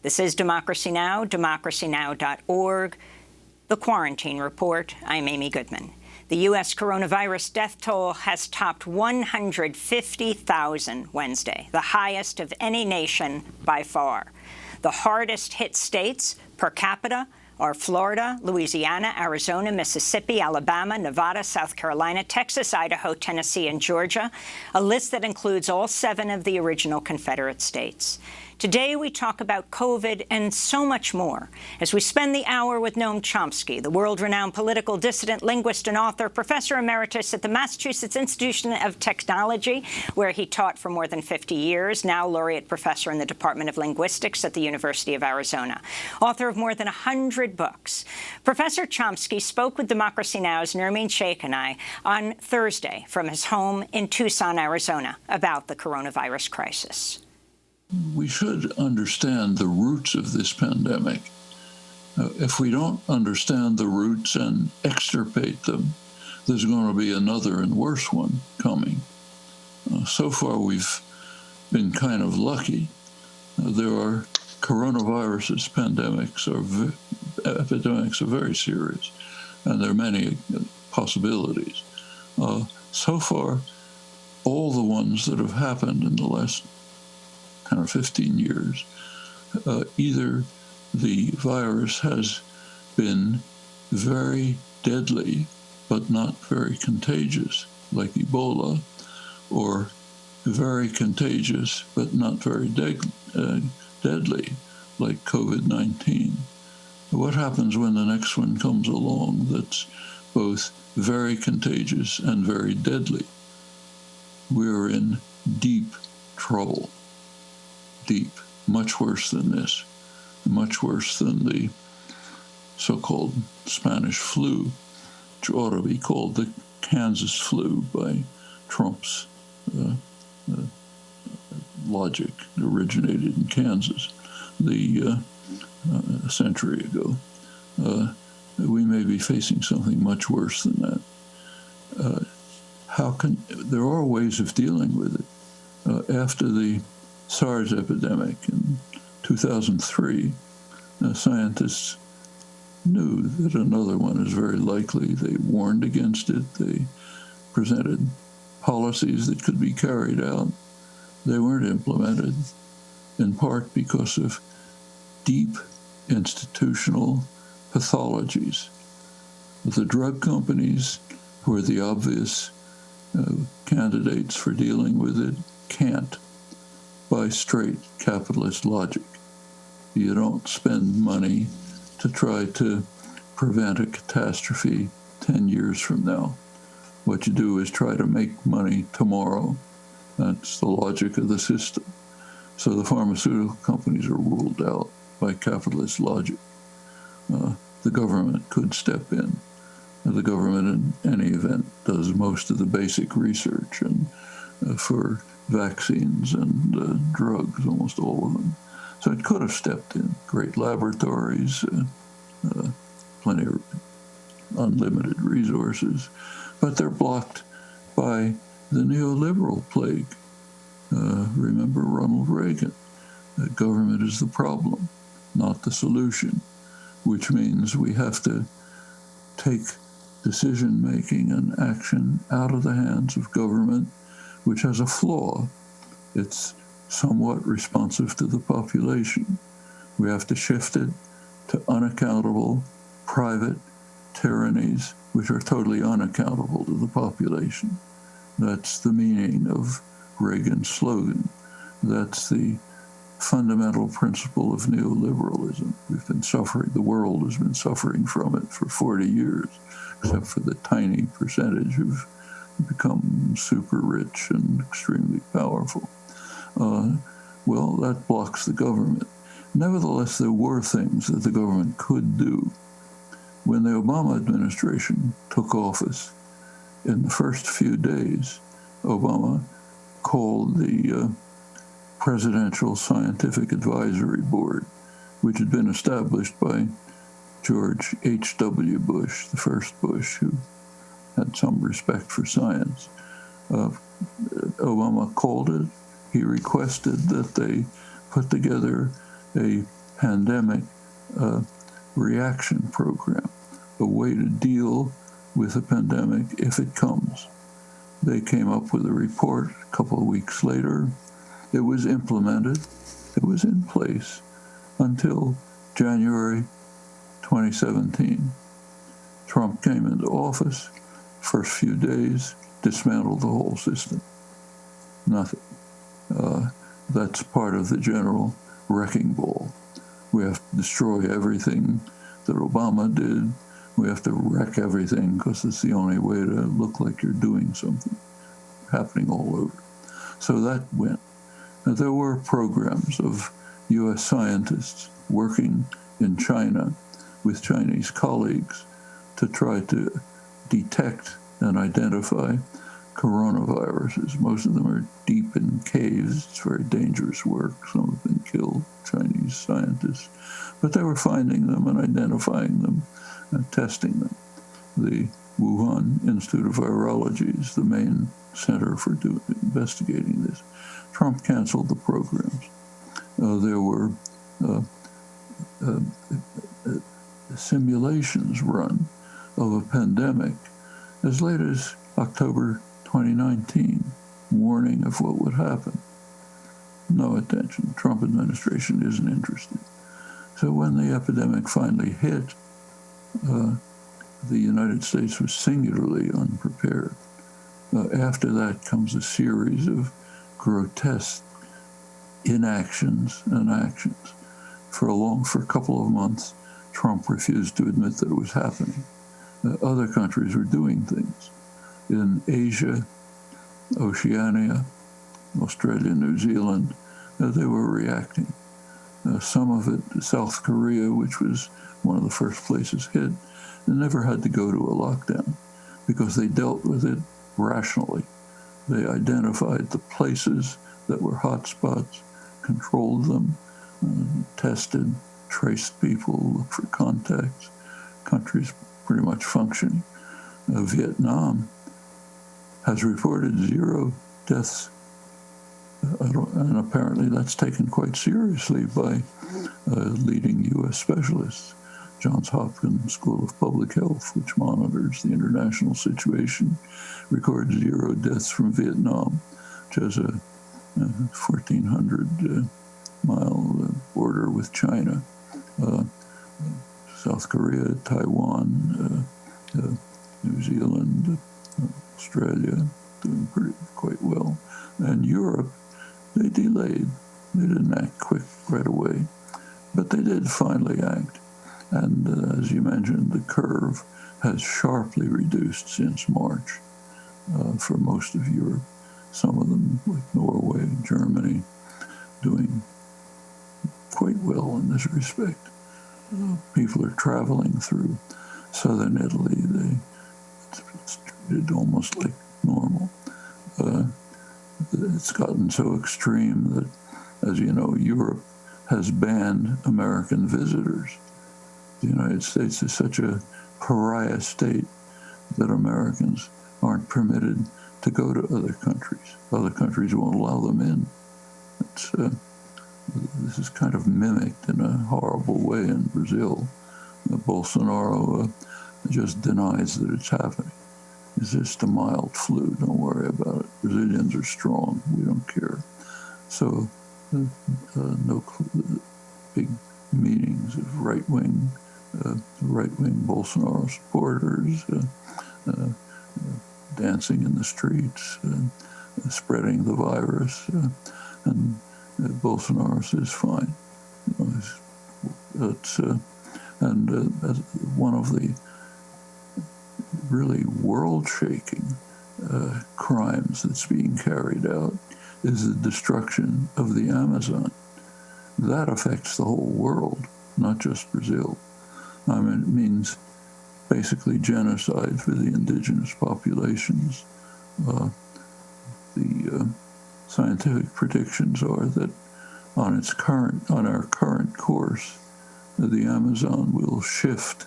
This is Democracy Now!, democracynow.org. The Quarantine Report. I'm Amy Goodman. The U.S. coronavirus death toll has topped 150,000 Wednesday, the highest of any nation by far. The hardest hit states per capita are Florida, Louisiana, Arizona, Mississippi, Alabama, Nevada, South Carolina, Texas, Idaho, Tennessee, and Georgia, a list that includes all 7 of the original Confederate states. Today, we talk about COVID and so much more as we spend the hour with Noam Chomsky, the world-renowned political dissident, linguist, and author, professor emeritus at the Massachusetts Institute of Technology, where he taught for more than 50 years, now laureate professor in the Department of Linguistics at the University of Arizona, author of more than 100 books. Professor Chomsky spoke with Democracy Now!'s Nermeen Sheikh and I on Thursday from his home in Tucson, Arizona, about the coronavirus crisis. We should understand the roots of this pandemic. If we don't understand the roots and extirpate them, there's going to be another and worse one coming. So far, we've been kind of lucky. There are coronaviruses, epidemics are very serious, and there are many possibilities. So far, all the ones that have happened in the last 10 or 15 years, either the virus has been very deadly but not very contagious, like Ebola, or very contagious but not very deadly, like COVID-19. What happens when the next one comes along that's both very contagious and very deadly? We're in deep trouble. Deep, much worse than this, much worse than the so-called Spanish flu, which ought to be called the Kansas flu by Trump's logic, originated in Kansas a century ago. We may be facing something much worse than that. There are ways of dealing with it. After the SARS epidemic in 2003, scientists knew that another one is very likely. They warned against it. They presented policies that could be carried out. They weren't implemented, in part because of deep institutional pathologies. The drug companies, who are the obvious candidates for dealing with it, can't. By straight capitalist logic. You don't spend money to try to prevent a catastrophe 10 years from now. What you do is try to make money tomorrow. That's the logic of the system. So the pharmaceutical companies are ruled out by capitalist logic. The government could step in. The government, in any event, does most of the basic research and for vaccines and drugs, almost all of them. So it could have stepped in. Great laboratories, plenty of unlimited resources, but they're blocked by the neoliberal plague. Remember Ronald Reagan. Government is the problem, not the solution, which means we have to take decision-making and action out of the hands of government, which has a flaw. It's somewhat responsive to the population. We have to shift it to unaccountable private tyrannies, which are totally unaccountable to the population. That's the meaning of Reagan's slogan. That's the fundamental principle of neoliberalism. We've been suffering, the world has been suffering from it for 40 years, except for the tiny percentage who've become super rich and extremely powerful. Well, that blocks the government. Nevertheless, there were things that the government could do. When the Obama administration took office, in the first few days, Obama called the Presidential Scientific Advisory Board, which had been established by George H.W. Bush, the first Bush, who had some respect for science. Obama called it. He requested that they put together a pandemic reaction program, a way to deal with a pandemic if it comes. They came up with a report a couple of weeks later. It was implemented. It was in place until January 2017. Trump came into office. First few days, dismantled the whole system. Nothing. That's part of the general wrecking ball. We have to destroy everything that Obama did. We have to wreck everything because it's the only way to look like you're doing something happening all over. So that went. Now, there were programs of U.S. scientists working in China with Chinese colleagues to try to detect and identify coronaviruses. Most of them are deep in caves. It's very dangerous work. Some have been killed, Chinese scientists. But they were finding them and identifying them and testing them. The Wuhan Institute of Virology is the main center for investigating this. Trump canceled the programs. There were simulations run of a pandemic as late as October 2019, warning of what would happen. No attention. The Trump administration isn't interested. So when the epidemic finally hit, the United States was singularly unprepared. After that comes a series of grotesque inactions and actions. For a couple of months, Trump refused to admit that it was happening. Other countries were doing things. In Asia, Oceania, Australia, New Zealand, they were reacting. Some of it, South Korea, which was one of the first places hit, they never had to go to a lockdown because they dealt with it rationally. They identified the places that were hot spots, controlled them, tested, traced people, looked for contacts. Countries pretty much functioning. Vietnam has reported 0 deaths, and apparently that's taken quite seriously by leading U.S. specialists. Johns Hopkins School of Public Health, which monitors the international situation, records 0 deaths from Vietnam, which has a 1,400-mile border with China. South Korea, Taiwan, New Zealand, Australia, doing quite well. And Europe, they delayed. They didn't act quick right away, but they did finally act. And as you mentioned, the curve has sharply reduced since March for most of Europe. Some of them, like Norway, Germany, doing quite well in this respect. People are traveling through southern Italy. It's treated almost like normal. It's gotten so extreme that, as you know, Europe has banned American visitors. The United States is such a pariah state that Americans aren't permitted to go to other countries. Other countries won't allow them in. This is kind of mimicked in a horrible way in Brazil. Bolsonaro just denies that it's happening. It's just a mild flu. Don't worry about it. Brazilians are strong. We don't care. So no big meetings of right-wing Bolsonaro supporters dancing in the streets, spreading the virus, and Bolsonaro says fine. One of the really world-shaking crimes that's being carried out is the destruction of the Amazon. That affects the whole world, not just Brazil. I mean, it means basically genocide for the indigenous populations. The scientific predictions are that on our current course, the Amazon will shift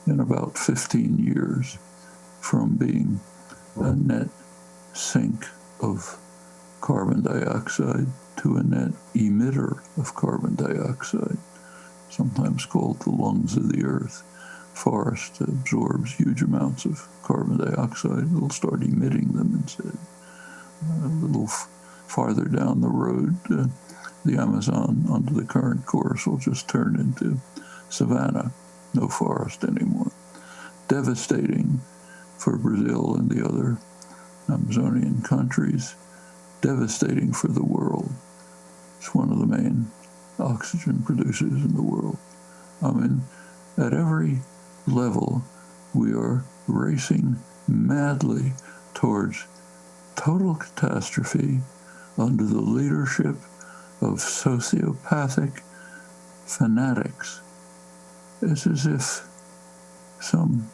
in about 15 years from being a net sink of carbon dioxide to a net emitter of carbon dioxide. sometimes called the lungs of the earth. Forest absorbs huge amounts of carbon dioxide. It'll start emitting them instead. A little farther down the road, the Amazon, under the current course, will just turn into savanna, no forest anymore. Devastating for Brazil and the other Amazonian countries, devastating for the world. It's one of the main oxygen producers in the world. I mean, at every level, we are racing madly towards total catastrophe under the leadership of sociopathic fanatics. It's as if some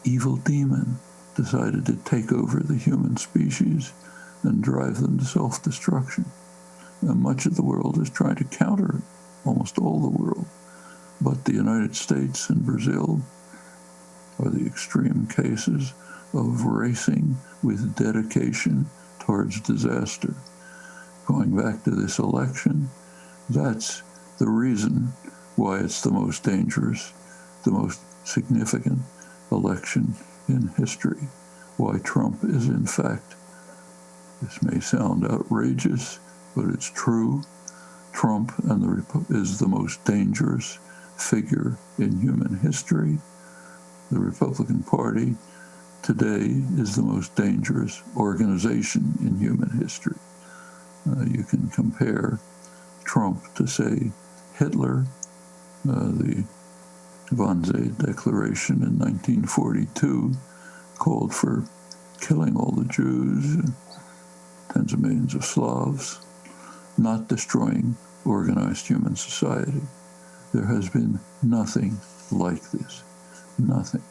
evil demon decided to take over the human species and drive them to self-destruction. And much of the world is trying to counter it, almost all the world. But the United States and Brazil are the extreme cases of racing with dedication towards disaster. Going back to this election, that's the reason why it's the most dangerous, the most significant election in history, why Trump is in fact, this may sound outrageous, but it's true, Trump is the most dangerous figure in human history. The Republican Party today is the most dangerous organization in human history. You can compare Trump to, say, Hitler. The Wannsee Declaration in 1942 called for killing all the Jews, tens of millions of Slavs, not destroying organized human society. There has been nothing like this, nothing.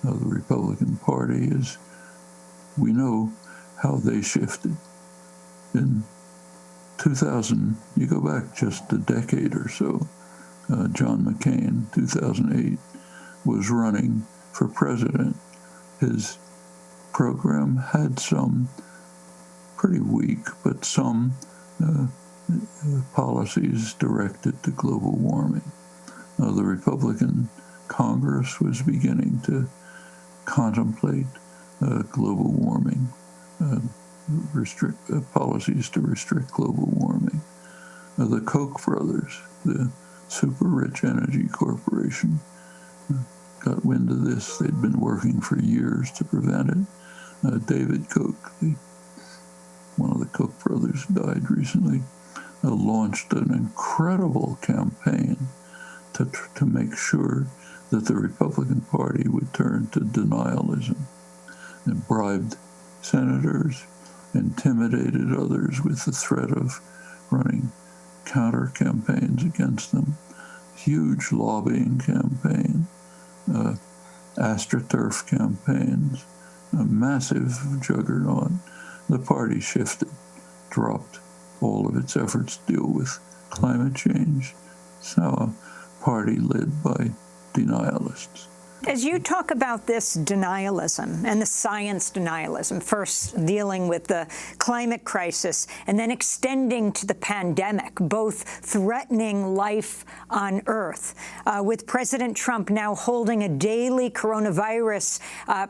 The Republican Party we know how they shifted. In 2000, you go back just a decade or so, John McCain, 2008, was running for president. His program had some pretty weak, but some policies directed to global warming. The Republican Congress was beginning to contemplate global warming, policies to restrict global warming. The Koch brothers, the super-rich energy corporation, got wind of this. They'd been working for years to prevent it. David Koch, one of the Koch brothers, died recently, launched an incredible campaign to make sure that the Republican Party would turn to denialism, and bribed senators, intimidated others with the threat of running counter campaigns against them. Huge lobbying campaign, AstroTurf campaigns, a massive juggernaut. The party shifted, dropped all of its efforts to deal with climate change. It's now a party led by denialists. As you talk about this denialism and the science denialism, first dealing with the climate crisis and then extending to the pandemic, both threatening life on Earth, with President Trump now holding a daily coronavirus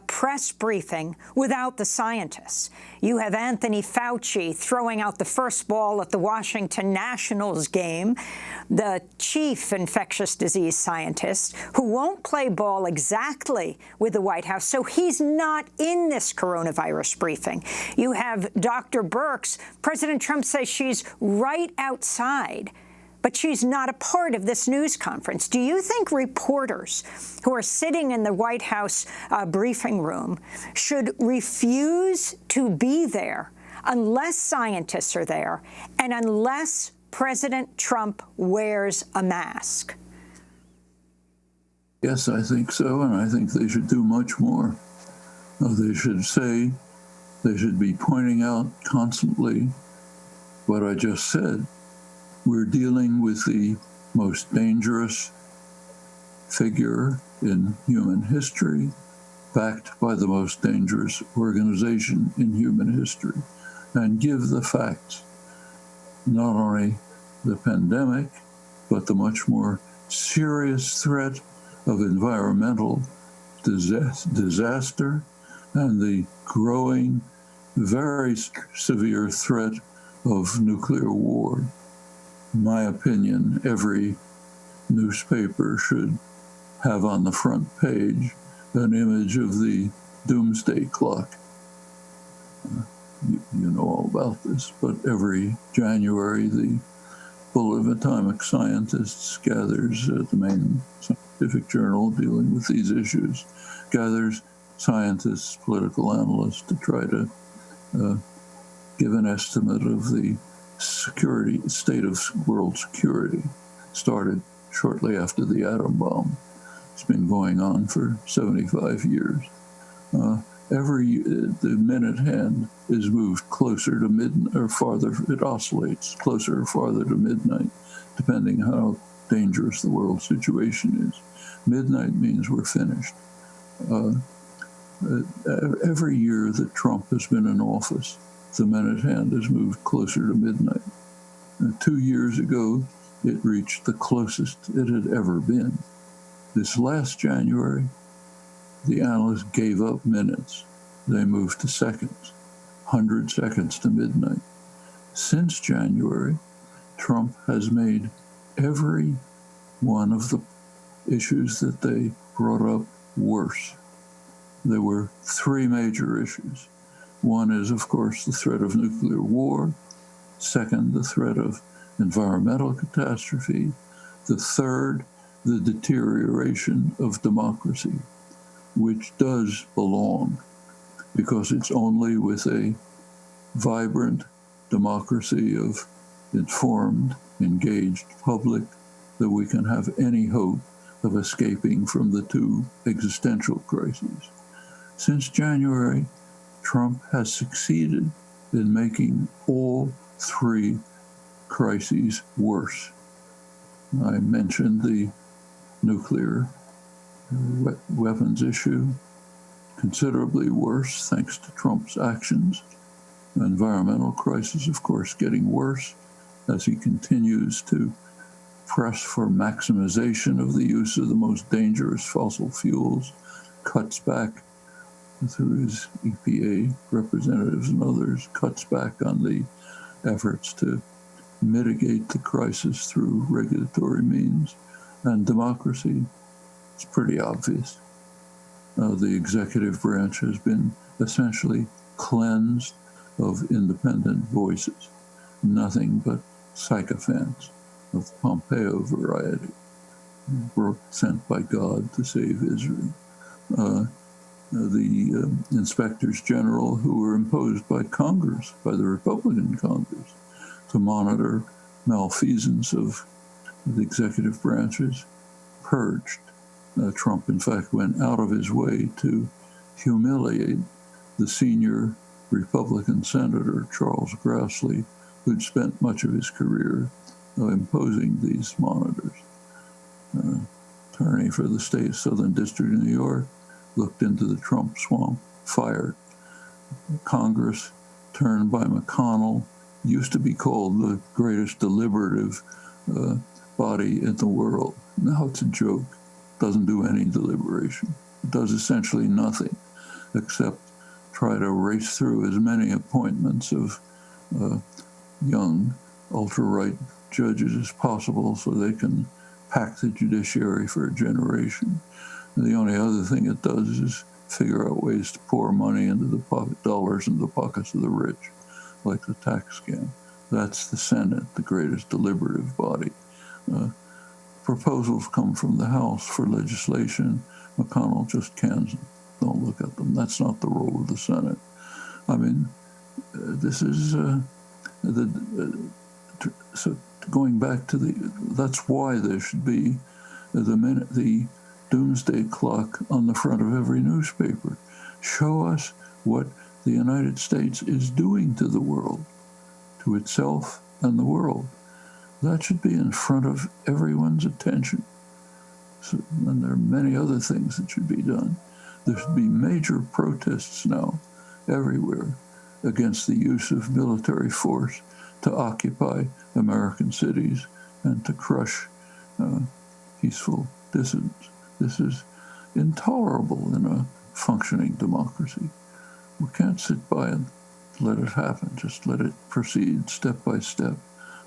press briefing without the scientists. You have Anthony Fauci throwing out the first ball at the Washington Nationals game, the chief infectious disease scientist, who won't play ball exactly with the White House, so he's not in this coronavirus briefing. You have Dr. Birx. President Trump says she's right outside, but she's not a part of this news conference. Do you think reporters who are sitting in the White House briefing room should refuse to be there unless scientists are there and unless President Trump wears a mask? Yes, I think so, and I think they should do much more. They should be pointing out constantly what I just said. We're dealing with the most dangerous figure in human history, backed by the most dangerous organization in human history, and give the facts, not only the pandemic, but the much more serious threat of environmental disaster and the growing, very severe threat of nuclear war. In my opinion, every newspaper should have on the front page an image of the Doomsday Clock. You know all about this, but every January, the Bulletin of Atomic Scientists gathers, the main scientific journal dealing with these issues, gathers scientists, political analysts to try to give an estimate of the state of world security. Started shortly after the atom bomb. It's been going on for 75 year. The minute hand is moved closer to midnight or farther. It oscillates closer or farther to midnight, depending how dangerous the world situation is. Midnight means we're finished. Every year that Trump has been in office, the minute hand has moved closer to midnight. 2 years ago, it reached the closest it had ever been. This last January, the analysts gave up minutes. They moved to seconds, 100 seconds to midnight. Since January, Trump has made every one of the issues that they brought up worse. There were 3 major issues. One is, of course, the threat of nuclear war. Second, the threat of environmental catastrophe. The third, the deterioration of democracy, which does belong, because it's only with a vibrant democracy of informed, engaged public that we can have any hope of escaping from the 2 existential crises. Since January, Trump has succeeded in making all 3 crises worse. I mentioned the nuclear weapons issue, considerably worse thanks to Trump's actions. The environmental crisis, of course, getting worse as he continues to press for maximization of the use of the most dangerous fossil fuels, cuts back through his EPA representatives and others, cuts back on the efforts to mitigate the crisis through regulatory means. And democracy, it's pretty obvious. The executive branch has been essentially cleansed of independent voices, nothing but sycophants of the Pompeo variety, were sent by God to save Israel. The inspectors general who were imposed by Congress, by the Republican Congress, to monitor malfeasance of the executive branches, purged. Trump, in fact, went out of his way to humiliate the senior Republican Senator, Charles Grassley, who'd spent much of his career imposing these monitors. Attorney for the state Southern District of New York, looked into the Trump swamp, fired. Congress, turned by McConnell, used to be called the greatest deliberative body in the world. Now it's a joke. Doesn't do any deliberation. It does essentially nothing except try to race through as many appointments of young ultra-right judges as possible so they can pack the judiciary for a generation. And the only other thing it does is figure out ways to pour money into the dollars into the pockets of the rich, like the tax scam. That's the Senate, the greatest deliberative body. Proposals come from the House for legislation. McConnell just cans them. Don't look at them. That's not the role of the Senate. I mean, this is so going back to that's why there should be the Doomsday Clock on the front of every newspaper. Show us what the United States is doing to the world, to itself and the world. That should be in front of everyone's attention. So, and there are many other things that should be done. There should be major protests now everywhere against the use of military force to occupy American cities and to crush, he peaceful dissidents. This is intolerable in a functioning democracy. We can't sit by and let it happen. Just let it proceed step by step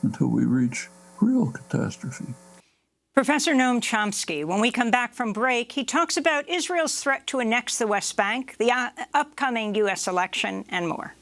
until we reach real catastrophe. Professor Noam Chomsky, when we come back from break, he talks about Israel's threat to annex the West Bank, the upcoming U.S. election, and more.